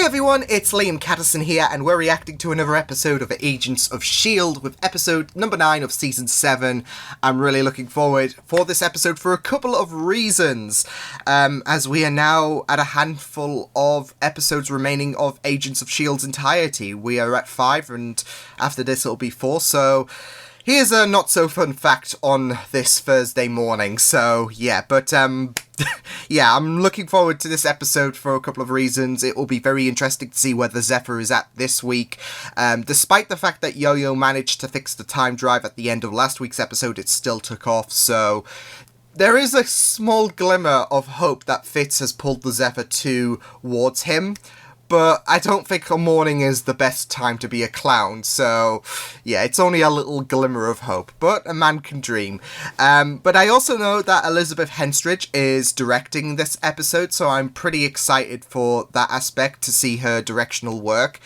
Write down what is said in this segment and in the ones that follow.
Hey everyone, it's Liam Cattison here, and we're reacting to another episode of Agents of S.H.I.E.L.D. with episode number 9 of season 7. I'm really looking forward for this episode for a couple of reasons, as we are now at a handful of episodes remaining of Agents of S.H.I.E.L.D.'s entirety. We are at 5, and after this it'll be 4, so here's a not-so-fun fact on this Thursday morning. So, yeah, but, yeah, I'm looking forward to this episode for a couple of reasons. It will be very interesting to see where the Zephyr is at this week. Despite the fact that Yo-Yo managed to fix the time drive at the end of last week's episode, it still took off, so there is a small glimmer of hope that Fitz has pulled the Zephyr towards him. But I don't think a morning is the best time to be a clown, so yeah, it's only a little glimmer of hope, but a man can dream. But I also know that Elizabeth Henstridge is directing this episode, so I'm pretty excited for that aspect, to see her directional work.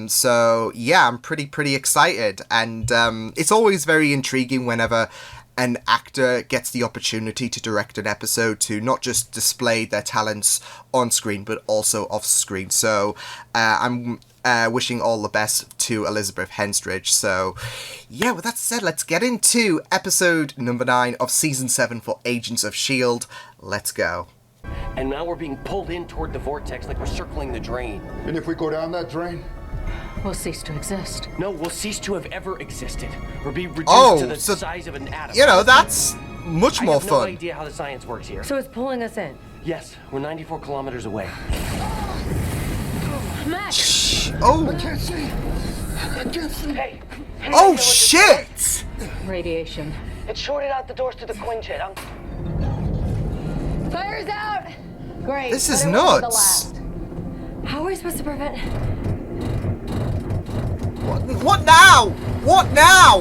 So yeah, I'm pretty excited, and it's always very intriguing whenever an actor gets the opportunity to direct an episode, to not just display their talents on screen but also off screen. So I'm wishing all the best to Elizabeth Henstridge. So yeah, with that said, let's get into episode number 9 of season 7 for Agents of S.H.I.E.L.D. Let's go. And now we're being pulled in toward the vortex like we're circling the drain. And if we go down that drain? We'll cease to exist. No, we'll cease to have ever existed. We'll be reduced to the size of an atom. You know, that's much more fun. I have no idea how the science works here. So it's pulling us in? Yes, we're 94 kilometers away. Max! Shh. Oh! I can't see! I can't see! Hey! Oh, shit! Radiation. It shorted out the doors to the Quinjet. Fire's out! Great. This is But it wasn't the nuts. last. How are we supposed to prevent... What now? What now?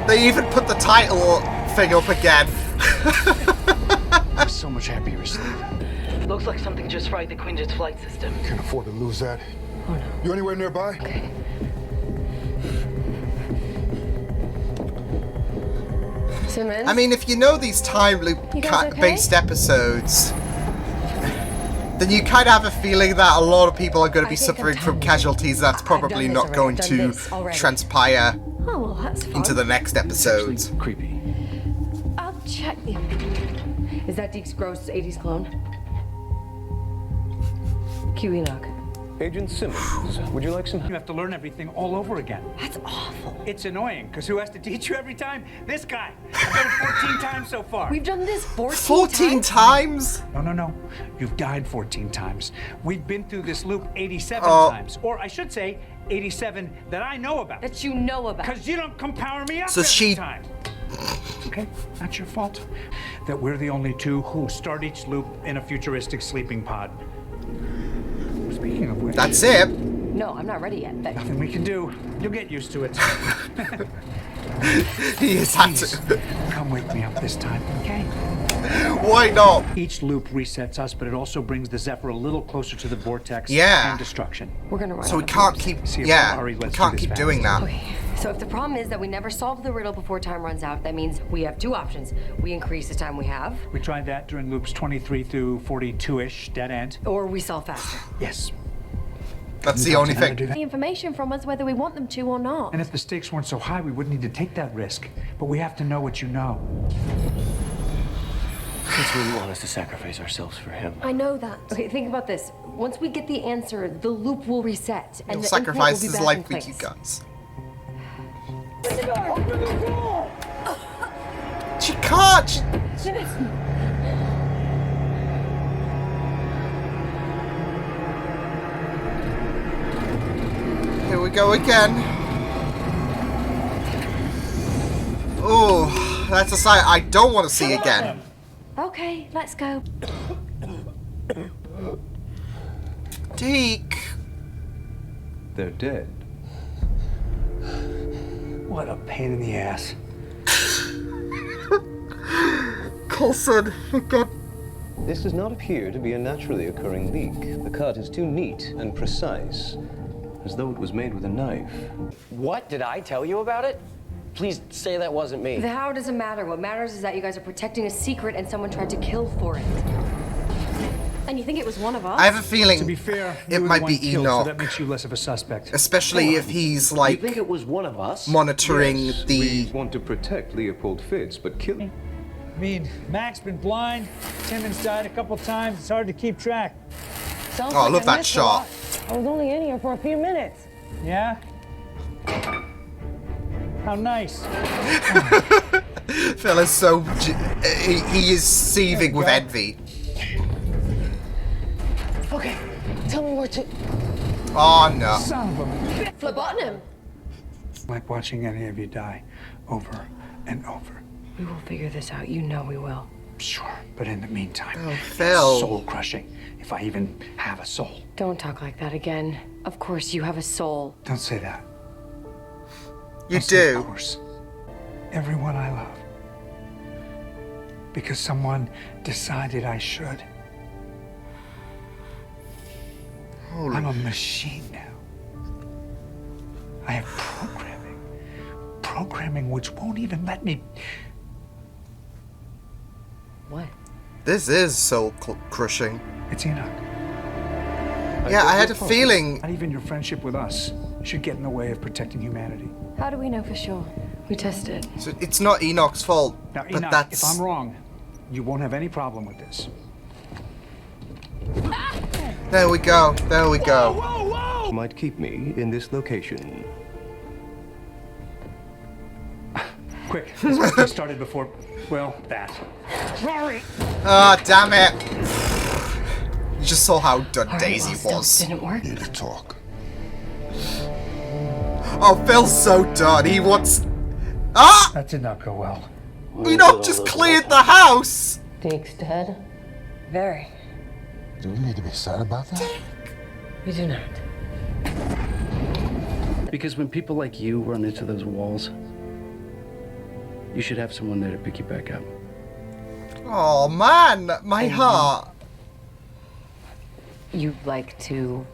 They even put the title thing up again. I'm so much happier asleep. Looks like something just fried the Quinjet's flight system. Can't afford to lose that. Oh no. You anywhere nearby? Okay. Simmons? I mean, if you know these time loop You guys okay? based episodes, then you kind of have a feeling that a lot of people are going to be I think suffering I'm from done. casualties that's I've probably done not this going already. I've done to this already. transpire Oh, well, that's fun. into the next episodes. Creepy. I'll check. Is that Deke's gross 80s clone? Cue Enoch. Agent Simmons, would you like some help? You have to learn everything all over again. That's awful. It's annoying, because who has to teach you every time? This guy. I've done it 14 times so far. We've done this 14 times? No. You've died 14 times. We've been through this loop 87 Oh. times. Or I should say, 87 that I know about. That you know about. Because you don't come power me up So every she- time. Okay, that's your fault. That we're the only two who start each loop in a futuristic sleeping pod. Speaking of which... That's it. No, I'm not ready yet. But Nothing we can do. You'll get used to it. He is had Please, to. come wake me up this time, okay? Why not? Each loop resets us, but it also brings the Zephyr a little closer to the vortex and destruction. we're gonna run So out we of can't loops. keep, See if yeah, Ari we lets can't do this keep fast. doing that. Okay, so if the problem is that we never solve the riddle before time runs out, that means we have two options. We increase the time we have, We tried that during loops 23 through 42-ish, dead end. or we solve faster. Yes. That's the only How to thing. do that. The information from us whether we want them to or not. And if the stakes weren't so high, we wouldn't need to take that risk. But we have to know what you know. Since we want us to sacrifice ourselves for him. I know that. Okay, think about this. Once we get the answer, the loop will reset, and He'll the sacrifice implant his will be back life in for you place. guys. She can't! Here we go again. Oh, that's a sight I don't want to see again. Okay, let's go. Deke. They're dead. What a pain in the ass. Coulson, for God. This does not appear to be a naturally occurring leak. The cut is too neat and precise, as though it was made with a knife. What? Did I tell you about it? Please say that wasn't me. The how doesn't matter. What matters is that you guys are protecting a secret and someone tried to kill for it. And you think it was one of us? I have a feeling To be fair, you it were the might one be killed, Enoch. so that makes you less of a suspect. Especially if he's like You think it was one of us? monitoring Yes, the. we want to protect Leopold Fitz, but kill. I mean, Mac's been blind, Timmons died a couple times, it's hard to keep track. Oh, I love that shot. I was only in here for a few minutes. Yeah? How nice. Phil is so. He is seething with envy. Okay, tell me where to. Oh no. Son of a... Phlebotomy. Like watching any of you die over and over. We will figure this out. You know we will. Sure, but in the meantime, Oh, Phil. soul-crushing, if I even have a soul. Don't talk like that again. Of course you have a soul. Don't say that. You I'll say, do. Of course. Everyone I love. Because someone decided I should. Holy. I'm a machine now. I have programming. Programming which won't even let me... What? This is soul crushing. It's Enoch. Yeah, I had a feeling. Not even your friendship with us should get in the way of protecting humanity. How do we know for sure? We tested. So it's not Enoch's fault, Now, but Enoch, that's. if I'm wrong, you won't have any problem with this. There we go. There we go. You might keep me in this location. Quick, let's get started before, well, that. Rory! Ah, damn it! You just saw how done All right, Daisy well, still was. didn't work. Need to talk. Oh, Phil's so done. He wants. Ah! That did not go well. Enoch just cleared the house. Deke's dead. Very. Do we need to be sad about that? We do not. Because when people like you run into those walls, you should have someone there to pick you back up. Oh man, my heart. You'd like to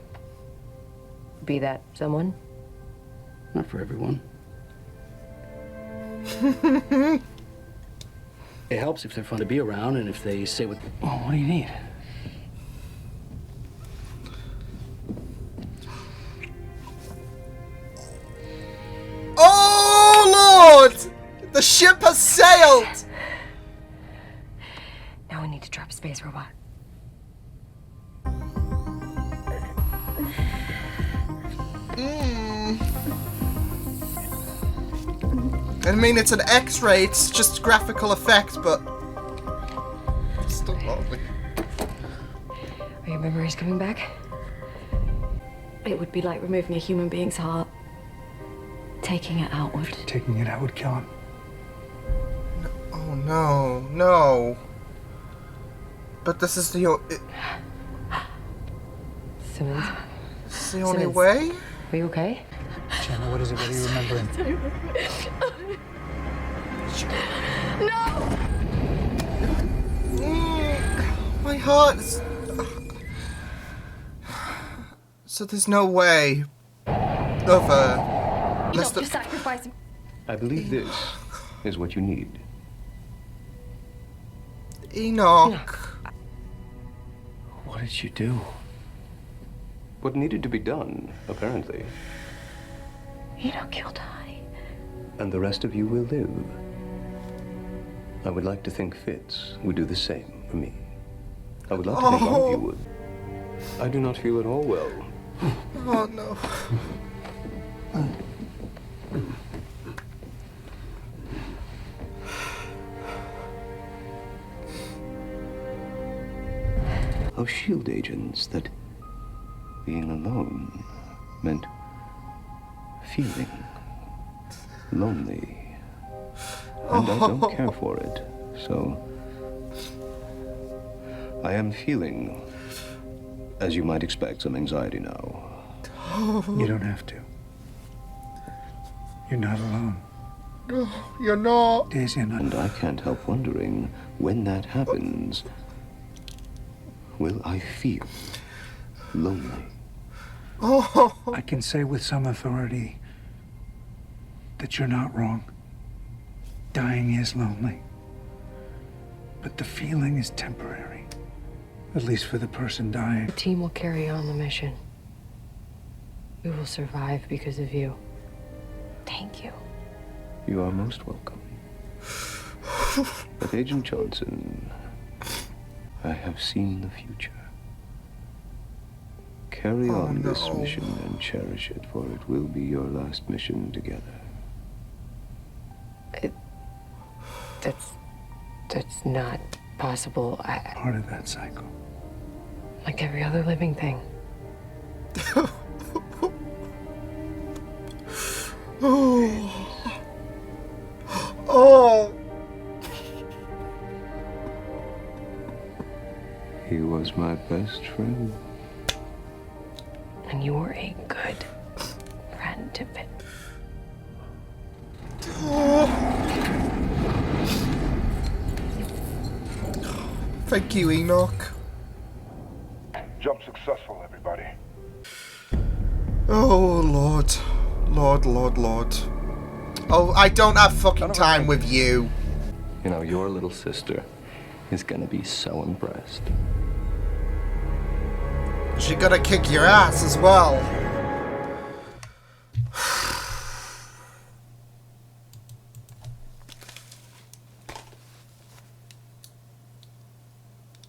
be that someone? Not for everyone. It helps if they're fun to be around and if they say what... Oh, what do you need? Oh Lord! The ship has sailed. Now we need to trap a space robot. I mean, it's an X-ray. It's just graphical effect, but it's still lovely. Are your memories coming back? It would be like removing a human being's heart, taking it outward. Taking it out would kill him. Oh no, no. But this is the Simmons, it's the only Simmons. way. are you okay? Jenna, what is it? What are you remembering? My heart is. So there's no way of Not to sacrifice him. I believe this is what you need. Enoch. What did you do? What needed to be done, apparently. Enoch killed I. And the rest of you will live. I would like to think Fitz would do the same for me. I would like to think all of you would. I do not feel at all well. Oh no. Of SHIELD agents that being alone meant feeling lonely. And I don't care for it, so I am feeling, as you might expect, some anxiety now. You don't have to. You're not alone. You're not. Daisy and I. And I can't help wondering, when that happens, will I feel lonely? Oh. I can say with some authority that you're not wrong. Dying is lonely. But the feeling is temporary. At least for the person dying. The team will carry on the mission. We will survive because of you. Thank you. You are most welcome. But Agent Johnson, I have seen the future. Carry on this mission and cherish it, for it will be your last mission together. That's not possible. Part of that cycle. Like every other living thing. Oh. He was my best friend. And you were a good friend to Fitz. Thank you, Enoch. Jump successful, everybody. Oh, Lord. Lord. Oh, I don't have fucking time with you. You know, your little sister is gonna be so impressed. She gonna kick your ass as well.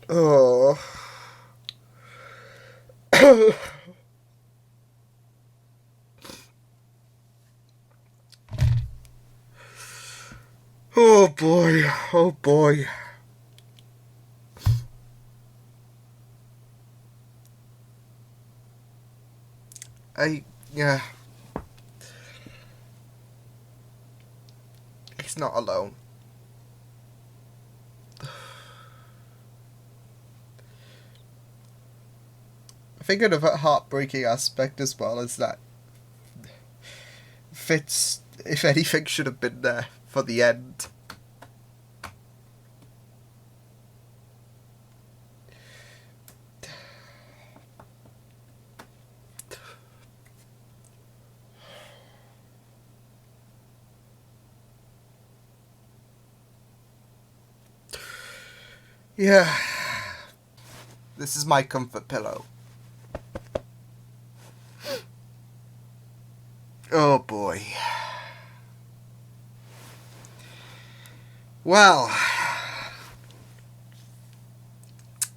Oh. Oh boy, oh boy. Yeah. He's not alone. I think another heartbreaking aspect as well is that Fitz, if anything, should have been there for the end. Yeah. This is my comfort pillow. Oh boy. Well,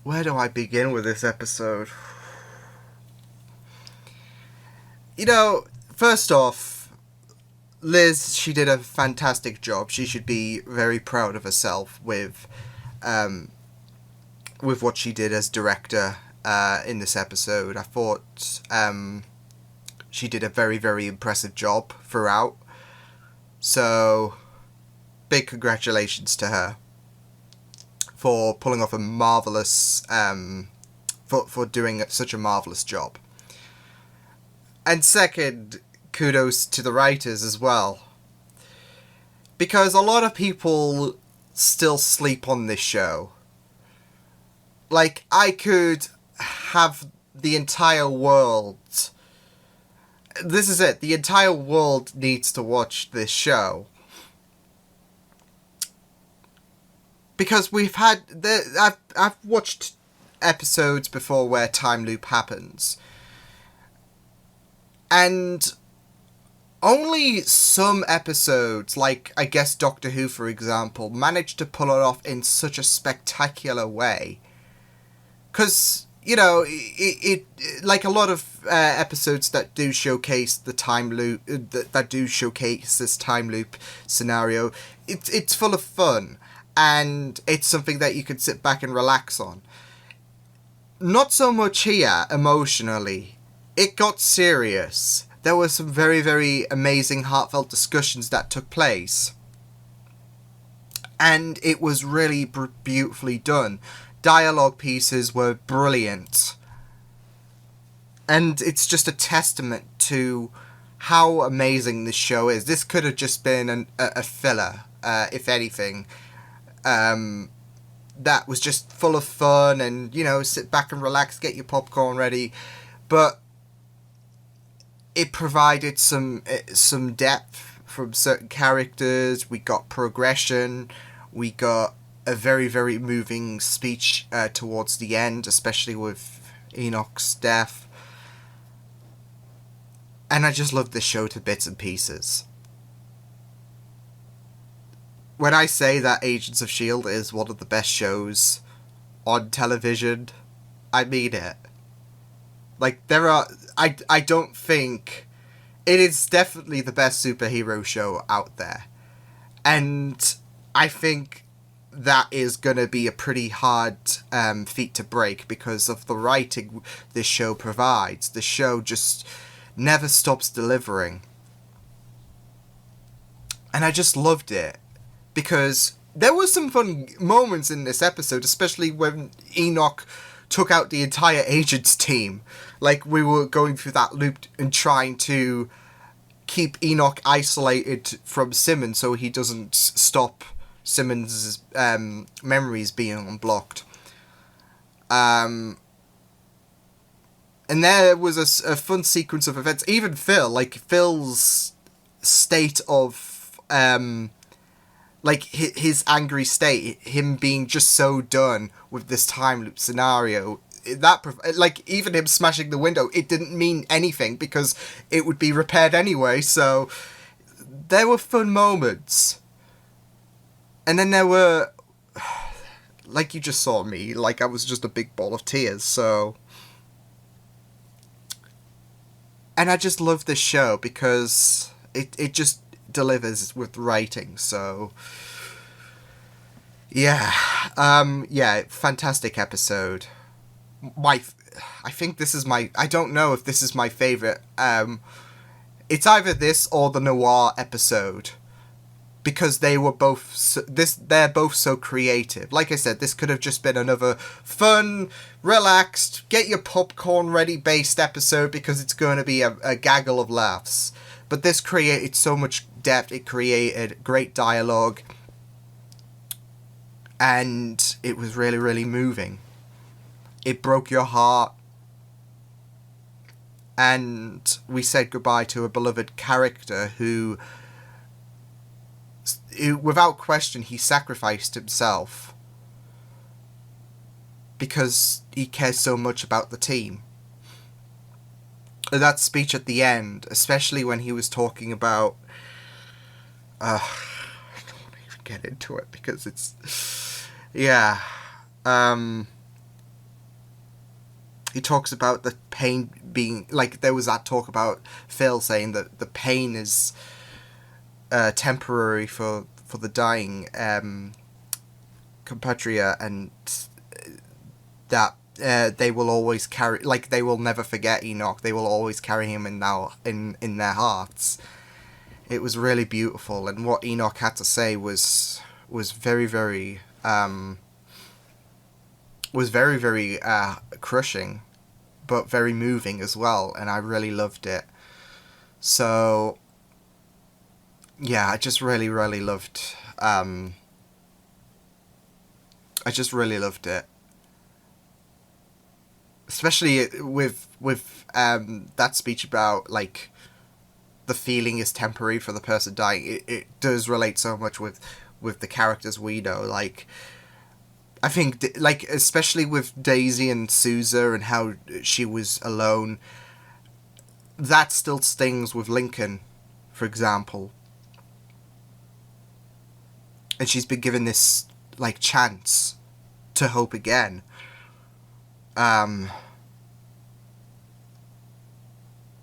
where do I begin with this episode? You know, first off, Liz, she did a fantastic job. She should be very proud of herself with what she did as director in this episode. I thought she did a very, very impressive job throughout. So, big congratulations to her for pulling off a marvellous, for doing such a marvellous job. And second, kudos to the writers as well. Because a lot of people still sleep on this show. Like, I could have the entire world... This is it. The entire world needs to watch this show. Because we've had... I've watched episodes before where time loop happens. And only some episodes, like, I guess Doctor Who, for example, managed to pull it off in such a spectacular way. Because, you know, it like a lot of episodes that do showcase the time loop, that do showcase this time loop scenario, it's full of fun. And it's something that you can sit back and relax on. Not so much here, emotionally. It got serious. There were some very, very amazing, heartfelt discussions that took place. And it was really beautifully done. Dialogue pieces were brilliant. And it's just a testament to how amazing this show is. This could have just been a filler, if anything. That was just full of fun and, you know, sit back and relax, get your popcorn ready. But it provided some depth from certain characters. We got progression. We got a very, very moving speech towards the end, especially with Enoch's death. And I just love this show to bits and pieces. When I say that Agents of S.H.I.E.L.D. is one of the best shows on television, I mean it. Like, I don't think... It is definitely the best superhero show out there. And I think that is going to be a pretty hard feat to break because of the writing this show provides. The show just never stops delivering. And I just loved it. Because there were some fun moments in this episode, especially when Enoch took out the entire Agents team. Like, we were going through that loop and trying to keep Enoch isolated from Simmons so he doesn't stop Simmons' memories being unblocked. And there was a fun sequence of events. Even Phil's state of... like, his angry state, him being just so done with this time loop scenario, that, like, even him smashing the window, it didn't mean anything because it would be repaired anyway, so there were fun moments. And then there were, like you just saw me, like, I was just a big ball of tears, so... And I just love this show because it just delivers with writing, so yeah, fantastic episode. I think this is I don't know if this is my favorite. It's either this or the noir episode because they're both so creative. Like I said, this could have just been another fun, relaxed, get your popcorn ready based episode because it's going to be a gaggle of laughs. But this created so much depth, it created great dialogue, and it was really, really moving. It broke your heart, and we said goodbye to a beloved character who, without question, he sacrificed himself because he cares so much about the team. That speech at the end, especially when he was talking about... I don't want to even get into it because it's... Yeah. He talks about the pain being... Like, there was that talk about Phil saying that the pain is temporary for the dying compatriot, and that they will always carry... Like, they will never forget Enoch. They will always carry him in their hearts. It was really beautiful, and what Enoch had to say was very, very... was very, very crushing, but very moving as well, and I really loved it. So, yeah, I just really, really loved... I just really loved it. Especially with that speech about, like, the feeling is temporary for the person dying. It does relate so much with the characters we know. Like, I think, like, especially with Daisy and Sousa and how she was alone, that still stings with Lincoln, for example. And she's been given this, like, chance to hope again.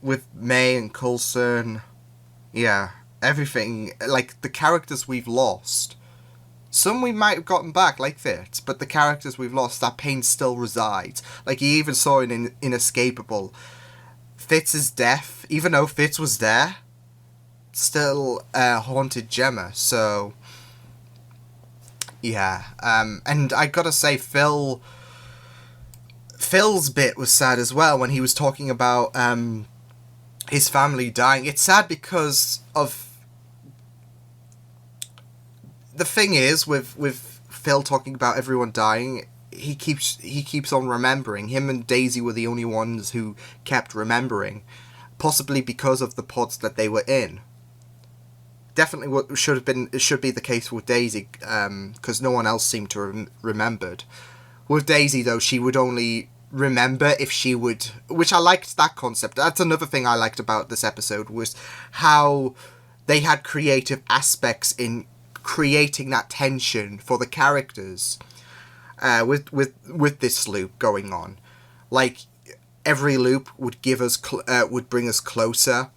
With May and Coulson, yeah, everything, like, the characters we've lost, some we might have gotten back, like Fitz, but the characters we've lost, that pain still resides. Like, you even saw it in Inescapable. Fitz's death, even though Fitz was there, still haunted Gemma, so... Yeah, and I gotta say, Phil's bit was sad as well when he was talking about his family dying. It's sad because of... The thing is, with Phil talking about everyone dying, he keeps on remembering. Him and Daisy were the only ones who kept remembering, possibly because of the pods that they were in. definitely what should be the case with Daisy, because no one else seemed to remembered. With Daisy, though, she would only remember if she would, which I liked that concept. That's another thing I liked about this episode, was how they had creative aspects in creating that tension for the characters with this loop going on. Like, every loop would give us would bring us closer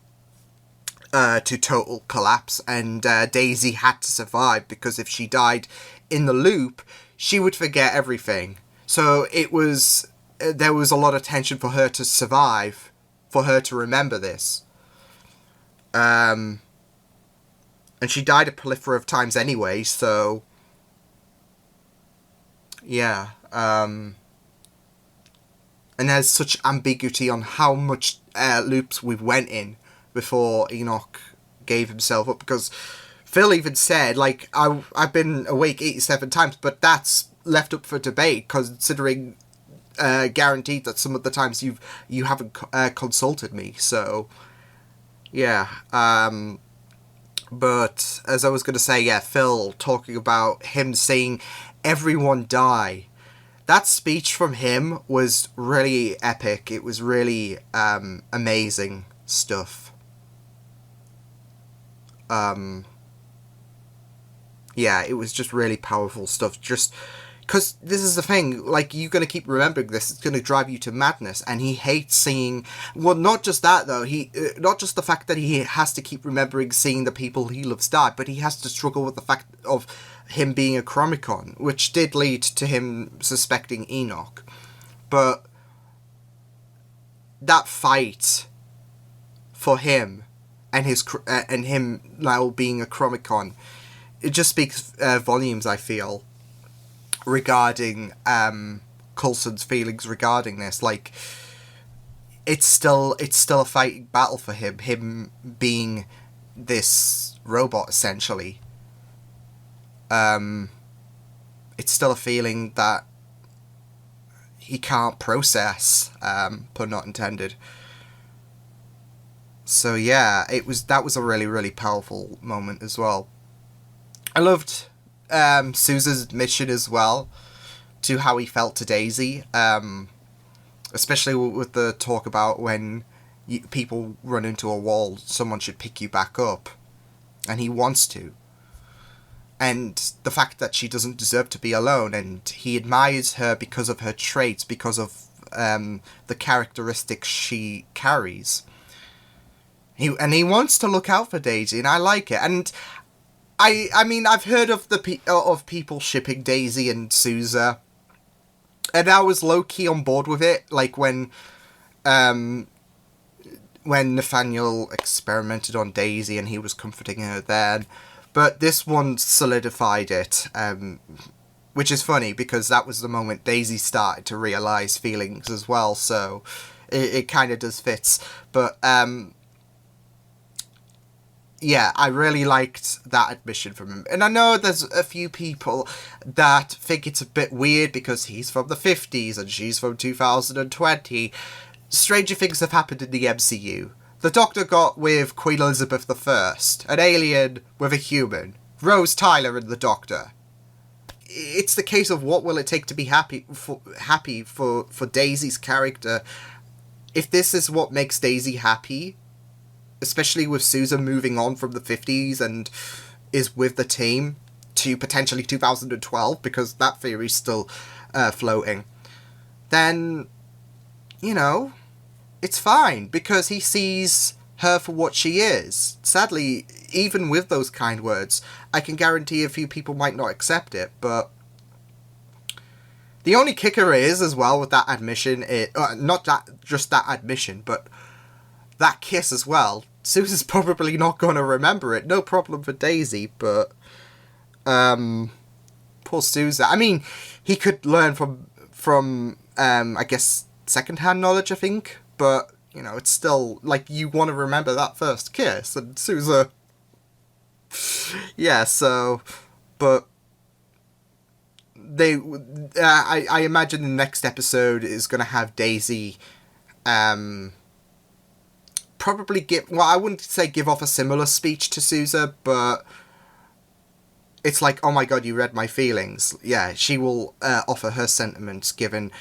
to total collapse, and Daisy had to survive, because if she died in the loop, she would forget everything. So it was there was a lot of tension for her to survive, for her to remember this. And she died a plethora of times anyway, so yeah. And there's such ambiguity on how much loops we went in before Enoch gave himself up, because Phil even said, like, I've been awake 87 times, but that's left up for debate, considering guaranteed that some of the times you haven't consulted me. So yeah. But as I was going to say, yeah, Phil talking about him seeing everyone die, that speech from him was really epic. It was really amazing stuff. Yeah, it was just really powerful stuff. Just because this is the thing, like, you're going to keep remembering this, it's going to drive you to madness. And he hates seeing, well, not just that though, not just the fact that he has to keep remembering seeing the people he loves die, but he has to struggle with the fact of him being a Chromicon, which did lead to him suspecting Enoch. But that fight for him and him now being a Chromicon, it just speaks volumes, I feel, regarding Coulson's feelings regarding this. Like, it's still a fighting battle for him being this robot, essentially. It's still a feeling that he can't process, pun not intended. So yeah, that was a really, really powerful moment as well. I loved Sousa's admission as well to how he felt to Daisy, especially with the talk about when people run into a wall, someone should pick you back up, and he wants to. And the fact that she doesn't deserve to be alone, and he admires her because of her traits, because of the characteristics she carries. He wants to look out for Daisy, and I like it. And I mean, I've heard of of people shipping Daisy and Sousa, and I was low-key on board with it, like when Nathaniel experimented on Daisy and he was comforting her then. But this one solidified it, which is funny, because that was the moment Daisy started to realise feelings as well, so it kind of does fit. But yeah, I really liked that admission from him. And I know there's a few people that think it's a bit weird because he's from the 50s and she's from 2020. Stranger things have happened in the MCU. The Doctor got with Queen Elizabeth I, an alien with a human, Rose Tyler and the Doctor. It's the case of what will it take to be happy for Daisy's character. If this is what makes Daisy happy, especially with Sousa moving on from the 50s and is with the team to potentially 2012, because that theory's still floating, then, you know, it's fine, because he sees her for what she is. Sadly, even with those kind words, I can guarantee a few people might not accept it, but the only kicker is, as well, with that admission, not just that admission, but that kiss as well. Sousa's probably not going to remember it. No problem for Daisy, but poor Sousa. I mean, he could learn from I guess, second-hand knowledge, I think. But, you know, it's still, like, you want to remember that first kiss. And Sousa... yeah, so... But... I imagine the next episode is going to have Daisy... probably I wouldn't say give off a similar speech to Sousa, but it's like, oh my god, you read my feelings. Yeah, she will offer her sentiments given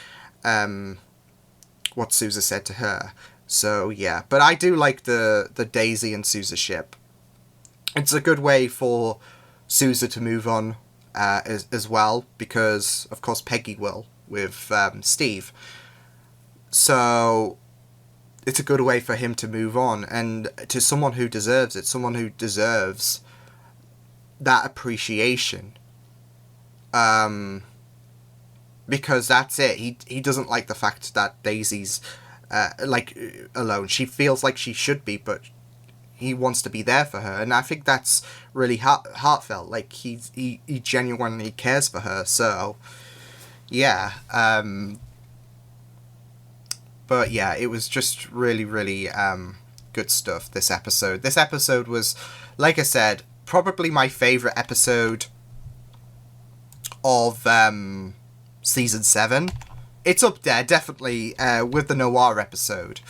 what Sousa said to her. So yeah, but I do like the Daisy and Sousa ship. It's a good way for Sousa to move on as well, because of course Peggy will with Steve. So it's a good way for him to move on, and to someone who deserves it, someone who deserves that appreciation. Because that's it. He doesn't like the fact that Daisy's alone. She feels like she should be, but he wants to be there for her, and I think that's really heartfelt. Like he genuinely cares for her. So yeah. But yeah, it was just really, really good stuff, this episode. This episode was, like I said, probably my favourite episode of Season 7. It's up there, definitely, with the Noir episode.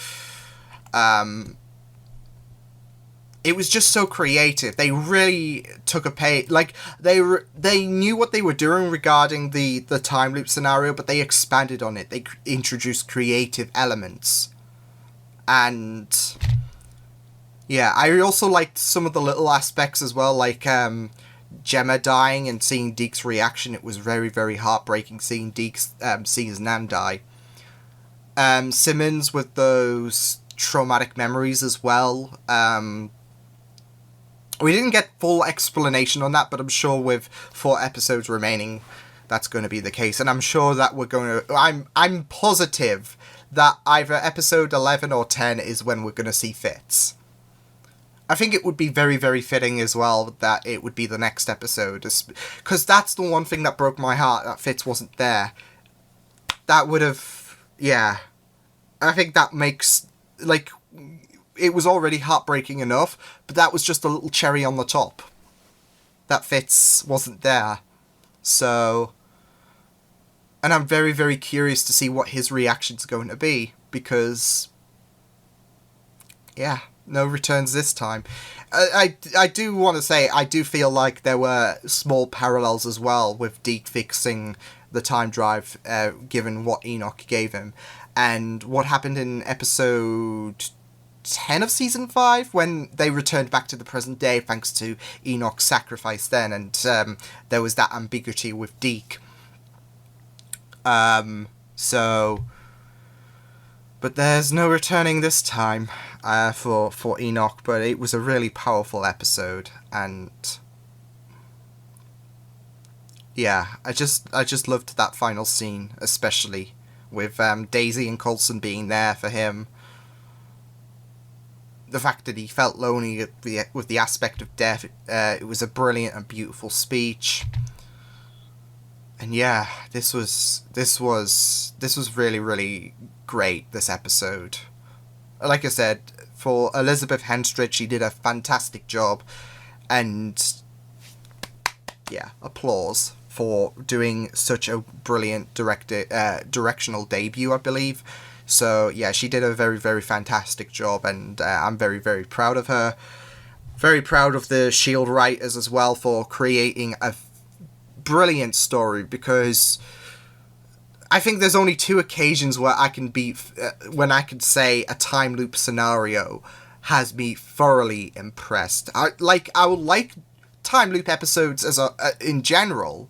It was just so creative. They really took a page. Like, they knew what they were doing regarding the time loop scenario, but they expanded on it. They introduced creative elements. And yeah, I also liked some of the little aspects as well, like Gemma dying and seeing Deke's reaction. It was very, very heartbreaking seeing seeing his nan die. Simmons with those traumatic memories as well. We didn't get full explanation on that, but I'm sure with 4 episodes remaining, that's going to be the case. And I'm sure that we're going to... I'm positive that either episode 11 or 10 is when we're going to see Fitz. I think it would be very, very fitting as well that it would be the next episode. Because that's the one thing that broke my heart, that Fitz wasn't there. That would have... Yeah. I think that makes... Like... It was already heartbreaking enough, but that was just a little cherry on the top. That Fitz wasn't there. So... And I'm very, very curious to see what his reaction's going to be, because... Yeah, no returns this time. I do want to say, I do feel like there were small parallels as well with Deke fixing the time drive, given what Enoch gave him. And what happened in episode 10 of season 5 when they returned back to the present day thanks to Enoch's sacrifice then, and there was that ambiguity with Deke. So, but there's no returning this time for Enoch, but it was a really powerful episode, and yeah, I just loved that final scene, especially with Daisy and Coulson being there for him. The fact that he felt lonely with the aspect of death, it was a brilliant and beautiful speech. And yeah, this was really, really great, this episode. Like I said, for Elizabeth Henstridge, she did a fantastic job, and yeah, applause for doing such a brilliant directional debut, I believe. So yeah, she did a very, very fantastic job, and I'm very, very proud of her. Very proud of the S.H.I.E.L.D. writers as well for creating a brilliant story, because I think there's only 2 occasions where I can when I can say a time loop scenario has me thoroughly impressed. I would like time loop episodes in general,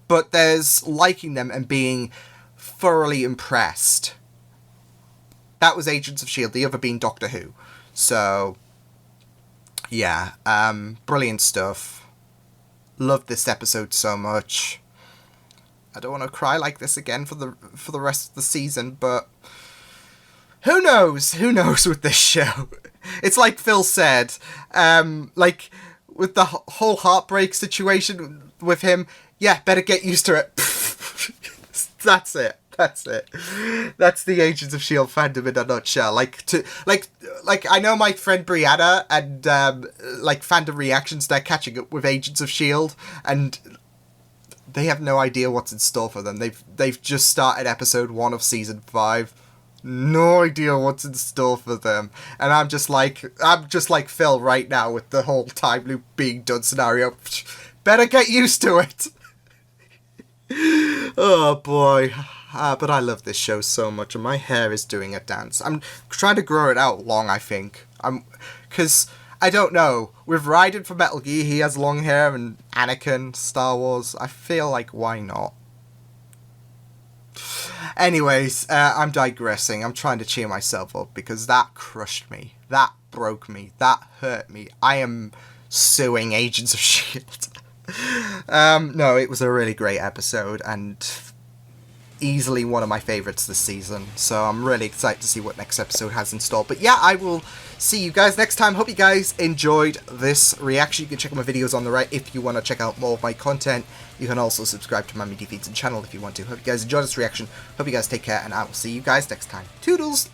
but there's liking them and being thoroughly impressed. That was Agents of S.H.I.E.L.D., the other being Doctor Who. So yeah, brilliant stuff. Loved this episode so much. I don't want to cry like this again for the rest of the season, but who knows? Who knows with this show? It's like Phil said, like with the whole heartbreak situation with him. Yeah, better get used to it. That's it. That's it. That's the Agents of S.H.I.E.L.D. fandom in a nutshell. Like I know my friend Brianna and fandom reactions, they're catching up with Agents of S.H.I.E.L.D. and they have no idea what's in store for them. They've just started episode 1 of season 5. no idea what's in store for them. And I'm just like Phil right now with the whole time loop being done scenario. Better get used to it. Oh boy. But I love this show so much, and my hair is doing a dance. I'm trying to grow it out long, I think. Because, I don't know, with Raiden from Metal Gear, he has long hair, and Anakin, Star Wars, I feel like, why not? Anyways, I'm digressing. I'm trying to cheer myself up, because that crushed me. That broke me. That hurt me. I am suing Agents of S.H.I.E.L.D. No, it was a really great episode, and easily one of my favourites this season, so I'm really excited to see what next episode has in store. But yeah, I will see you guys next time. Hope you guys enjoyed this reaction. You can check out my videos on the right if you want to check out more of my content. You can also subscribe to my media feeds and channel if you want to. Hope you guys enjoyed this reaction. Hope you guys take care, and I will see you guys next time. Toodles!